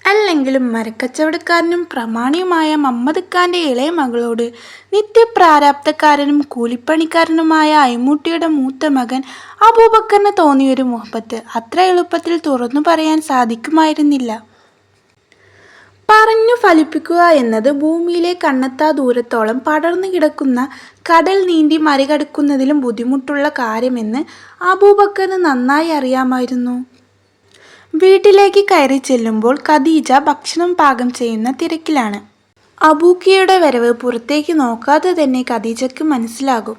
അല്ലെങ്കിലും മരക്കച്ചവടക്കാരനും പ്രമാണിയുമായ മമ്മദ് ഖാന്റെ ഇളയ മകളോട് നിത്യപ്രാരാബ്ധക്കാരനും കൂലിപ്പണിക്കാരനുമായ അയ്മൂട്ടിയുടെ മൂത്ത മകൻ അബൂബക്കറിന് തോന്നിയൊരു മുഹബത്ത് അത്ര എളുപ്പത്തിൽ തുറന്നു പറയാൻ സാധിക്കുമായിരുന്നില്ല. പറഞ്ഞു ഫലിപ്പിക്കുക എന്നത് ഭൂമിയിലെ കണ്ണെത്താ ദൂരത്തോളം പടർന്നു കിടക്കുന്ന കടൽ നീന്തി മറികടക്കുന്നതിലും ബുദ്ധിമുട്ടുള്ള കാര്യമെന്ന് അബൂബക്കറിന് നന്നായി അറിയാമായിരുന്നു. വീട്ടിലേക്ക് കയറി ചെല്ലുമ്പോൾ ഖദീജ ഭക്ഷണം പാകം ചെയ്യുന്ന തിരക്കിലാണ്. അബൂക്കയുടെ വരവ് പുറത്തേക്ക് നോക്കാതെ തന്നെ ഖദീജയ്ക്ക് മനസ്സിലാകും.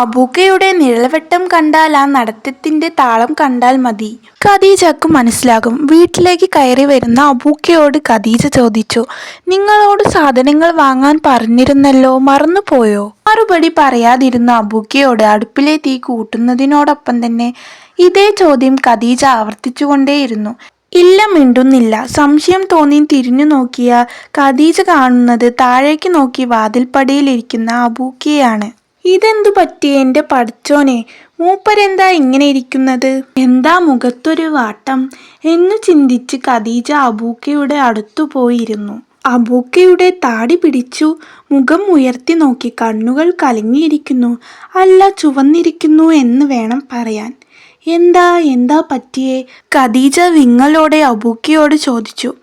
അബൂക്കയുടെ നിഴൽവെട്ടം കണ്ടാൽ ആ നടത്തത്തിന്റെ താളം കണ്ടാൽ മതി ഖദീജയ്ക്ക് മനസ്സിലാകും. വീട്ടിലേക്ക് കയറി വരുന്ന അബൂക്കയോട് ഖദീജ ചോദിച്ചു, "നിങ്ങളോട് സാധനങ്ങൾ വാങ്ങാൻ പറഞ്ഞിരുന്നല്ലോ, മറന്നുപോയോ?" മറുപടി പറയാതിരുന്ന അബൂക്കയോട് അടുപ്പിലെ തീ കൂട്ടുന്നതിനോടൊപ്പം തന്നെ ഇതേ ചോദ്യം ഖദീജ ആവർത്തിച്ചുകൊണ്ടേയിരുന്നു. ഇല്ല, മിണ്ടുന്നില്ല. സംശയം തോന്നി തിരിഞ്ഞു നോക്കിയ ഖദീജ കാണുന്നത് താഴേക്ക് നോക്കി വാതിൽപ്പടിയിലിരിക്കുന്ന അബൂക്കയെയാണ്. "ഇതെന്തു പറ്റി എന്റെ പടച്ചോനെ, മൂപ്പരെന്താ ഇങ്ങനെ ഇരിക്കുന്നത്? എന്താ മുഖത്തൊരു വാട്ടം?" എന്നു ചിന്തിച്ച് ഖദീജ അബൂക്കയുടെ അടുത്തു പോയിരുന്നു. അബൂക്കയുടെ താടി പിടിച്ചു മുഖം ഉയർത്തി നോക്കി. കണ്ണുകൾ കലങ്ങിയിരിക്കുന്നു, അല്ല ചുവന്നിരിക്കുന്നു എന്ന് വേണം പറയാൻ. എന്താ പറ്റിയേ?" ഖദീജ വിങ്ങലോടെ അബൂക്കയോട് ചോദിച്ചു.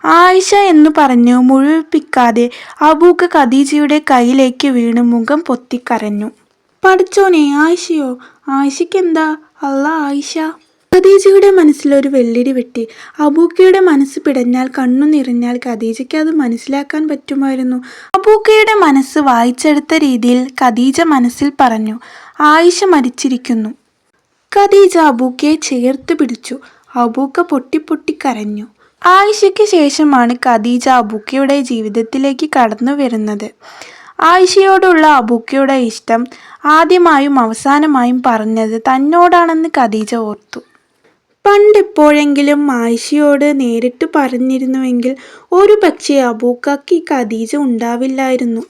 "ആയിഷ" എന്നു പറഞ്ഞു മുഴുവിപ്പിക്കാതെ അബൂക്ക ഖദീജയുടെ കയ്യിലേക്ക് വീണ് മുഖം പൊത്തിക്കരഞ്ഞു. "പടച്ചോനെ, ആയിഷയോ? ആയിഷയ്ക്കെന്താ? അല്ലാ ആയിഷ!" ഖദീജയുടെ മനസ്സിലൊരു വെള്ളിടി വെട്ടി. അബൂക്കയുടെ മനസ്സ് പിടഞ്ഞാൽ, കണ്ണു നിറഞ്ഞാൽ ഖദീജയ്ക്ക് അത് മനസ്സിലാക്കാൻ പറ്റുമായിരുന്നു. അബൂക്കയുടെ മനസ്സ് വായിച്ചെടുത്ത രീതിയിൽ ഖദീജ മനസ്സിൽ പറഞ്ഞു, "ആയിഷ മരിച്ചിരിക്കുന്നു." ഖദീജ അബൂക്കയെ ചേർത്ത് പിടിച്ചു. അബൂക്ക പൊട്ടി കരഞ്ഞു. ആയിഷയ്ക്ക് ശേഷമാണ് ഖദീജ അബൂക്കയുടെ ജീവിതത്തിലേക്ക് കടന്നു വരുന്നത്. ആയിഷയോടുള്ള അബൂക്കയുടെ ഇഷ്ടം ആദ്യമായും അവസാനമായും പറഞ്ഞത് തന്നോടാണെന്ന് ഖദീജ ഓർത്തു. പണ്ടെപ്പോഴെങ്കിലും ആയിഷയോട് നേരിട്ട് പറഞ്ഞിരുന്നുവെങ്കിൽ ഒരുപക്ഷേ അബൂക്കയ്ക്ക് ഖദീജ ഉണ്ടാവില്ലായിരുന്നു.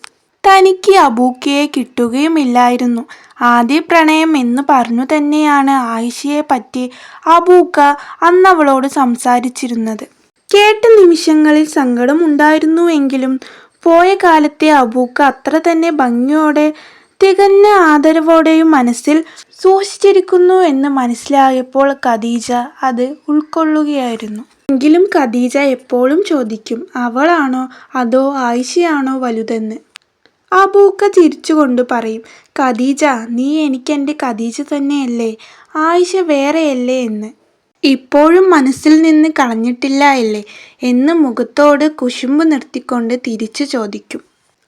തനിക്ക് അബൂക്കയെ കിട്ടുകയുമില്ലായിരുന്നു. ആദ്യ പ്രണയം എന്ന് പറഞ്ഞു തന്നെയാണ് ആയിഷയെ പറ്റി അബൂക്ക അന്നവളോട് സംസാരിച്ചിരുന്നത്. കേട്ട നിമിഷങ്ങളിൽ സങ്കടമുണ്ടായിരുന്നുവെങ്കിലും പോയ കാലത്തെ അബൂക്ക അത്ര തന്നെ ഭംഗിയോടെ തികഞ്ഞ ആദരവോടെയും മനസ്സിൽ സൂക്ഷിച്ചിരിക്കുന്നു എന്ന് മനസ്സിലായപ്പോൾ ഖദീജ അത് ഉൾക്കൊള്ളുകയായിരുന്നു. എങ്കിലും ഖദീജ എപ്പോഴും ചോദിക്കും, അവളാണോ അതോ ആയിഷയാണോ വലുതെന്ന്. അബൂക്ക ചിരിച്ചുകൊണ്ട് പറയും, "ഖദീജ, നീ എനിക്കെൻ്റെ ഖദീജ തന്നെയല്ലേ, ആയിഷ വേറെയല്ലേ എന്ന്. ഇപ്പോഴും മനസ്സിൽ നിന്ന് കളഞ്ഞിട്ടില്ല അല്ലേ?" എന്ന് മുഖത്തോട് കുശുമ്പ് നിർത്തിക്കൊണ്ട് തിരിച്ചു ചോദിക്കും.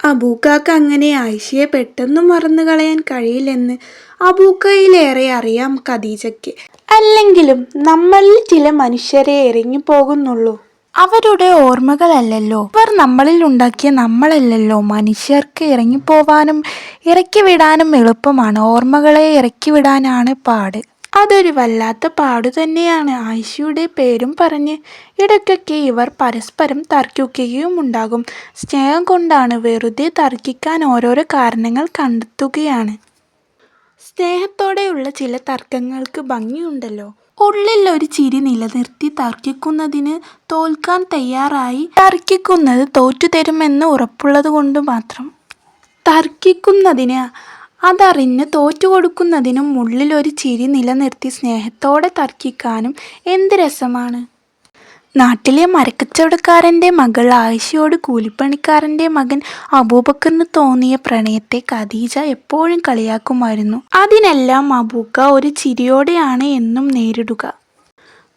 അബൂക്കക്ക് അങ്ങനെ ആയിഷയെ പെട്ടെന്ന് മറന്നു കളയാൻ കഴിയില്ലെന്ന് അബൂക്കയിലേറെ അറിയാം ഖദീജയ്ക്ക്. അല്ലെങ്കിലും നമ്മളിൽ ചില മനുഷ്യരെ ഇറങ്ങിപ്പോകുന്നുള്ളൂ. അവരുടെ ഓർമ്മകളല്ലല്ലോ അവർ നമ്മളിൽ ഉണ്ടാക്കിയ നമ്മളല്ലല്ലോ. മനുഷ്യർക്ക് ഇറങ്ങിപ്പോവാനും ഇറക്കിവിടാനും എളുപ്പമാണ്, ഓർമ്മകളെ ഇറക്കിവിടാനാണ് പാട്. അതൊരു വല്ലാത്ത പാടു തന്നെയാണ്. ആയിഷയുടെ പേരും പറഞ്ഞ് ഇടയ്ക്കൊക്കെ ഇവർ പരസ്പരം തർക്കിക്കുകയുമുണ്ടാകും. സ്നേഹം കൊണ്ടാണ്, വെറുതെ തർക്കിക്കാൻ ഓരോരോ കാരണങ്ങൾ കണ്ടെത്തുകയാണ്. സ്നേഹത്തോടെയുള്ള ചില തർക്കങ്ങൾക്ക് ഭംഗിയുണ്ടല്ലോ. ഉള്ളിൽ ഒരു ചിരി നിലനിർത്തി തർക്കിക്കുന്നതിന്, തോൽക്കാൻ തയ്യാറായി തർക്കിക്കുന്നത് തോറ്റുതരുമെന്ന് ഉറപ്പുള്ളതുകൊണ്ട് മാത്രം. തർക്കിക്കുന്നതിന്, അതറിഞ്ഞ് തോറ്റുകൊടുക്കുന്നതിനും ഉള്ളിൽ ഒരു ചിരി നിലനിർത്തി സ്നേഹത്തോടെ തർക്കിക്കാനും എന്ത് രസമാണ്. നാട്ടിലെ മരക്കച്ചവടക്കാരൻ്റെ മകൾ ആയിഷയോട് കൂലിപ്പണിക്കാരൻ്റെ മകൻ അബൂബക്കറിന് തോന്നിയ പ്രണയത്തെ ഖദീജ എപ്പോഴും കളിയാക്കുമായിരുന്നു. അതിനെല്ലാം അബൂക്ക ഒരു ചിരിയോടെയാണ് എന്നും നേരിടുക.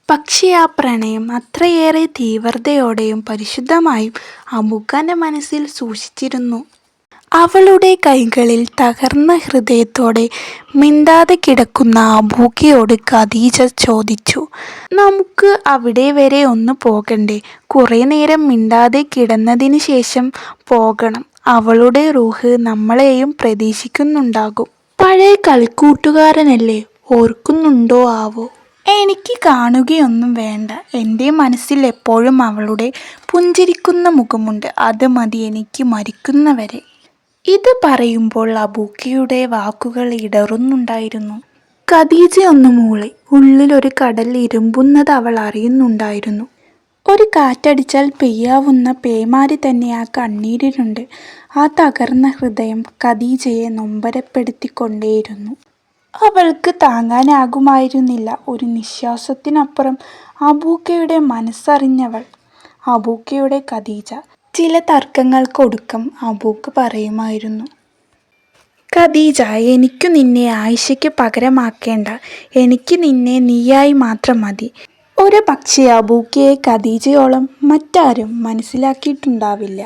പക്ഷേ ആ പ്രണയം അത്രയേറെ തീവ്രതയോടെയും പരിശുദ്ധമായും അബൂക്കൻ്റെ മനസ്സിൽ സൂക്ഷിച്ചിരുന്നു. അവളുടെ കൈകളിൽ തകർന്ന ഹൃദയത്തോടെ മിണ്ടാതെ കിടക്കുന്ന അബൂക്കയോട് ഖദീജ ചോദിച്ചു, "നമുക്ക് അവിടെ വരെ ഒന്ന് പോകണ്ടേ? കുറേ നേരം മിണ്ടാതെ കിടന്നതിന് ശേഷം പോകണം. അവളുടെ റൂഹ് നമ്മളെയും പ്രതീക്ഷിക്കുന്നുണ്ടാകും. പഴയ കളിക്കൂട്ടുകാരനല്ലേ, ഓർക്കുന്നുണ്ടോ ആവോ?" "എനിക്ക് കാണുകയൊന്നും വേണ്ട. എൻ്റെ മനസ്സിൽ എപ്പോഴും അവളുടെ പുഞ്ചിരിക്കുന്ന മുഖമുണ്ട്. അത് മതി എനിക്ക് മരിക്കുന്നവരെ." ഇത് പറയുമ്പോൾ അബൂക്കയുടെ വാക്കുകൾ ഇടറുന്നുണ്ടായിരുന്നു. ഖദീജ ഒന്ന് മൂളി. ഉള്ളിലൊരു കടൽ ഇരുമ്പുന്നത് അവൾ അറിയുന്നുണ്ടായിരുന്നു. ഒരു കാറ്റടിച്ചാൽ പെയ്യാവുന്ന പേമാരി തന്നെ ആ കണ്ണീരിനുണ്ട്. ആ തകർന്ന ഹൃദയം ഖദീജയെ നൊമ്പരപ്പെടുത്തിക്കൊണ്ടേയിരുന്നു. അവൾക്ക് താങ്ങാനാകുമായിരുന്നില്ല. ഒരു നിശ്വാസത്തിനപ്പുറം അബൂക്കയുടെ മനസ്സറിഞ്ഞവൾ, അബൂക്കയുടെ ഖദീജ. ചില തർക്കങ്ങൾക്കൊടുക്കം അബൂക്ക പറയുമായിരുന്നു, ഖദീജ, എനിക്കു നിന്നെ ആയിഷയ്ക്ക് പകരമാക്കേണ്ട. എനിക്ക് നിന്നെ നീയായി മാത്രം മതി. ഒരു പക്ഷേ അബൂക്കയെ ഖദീജയോളം മറ്റാരും മനസ്സിലാക്കിയിട്ടുണ്ടാവില്ല.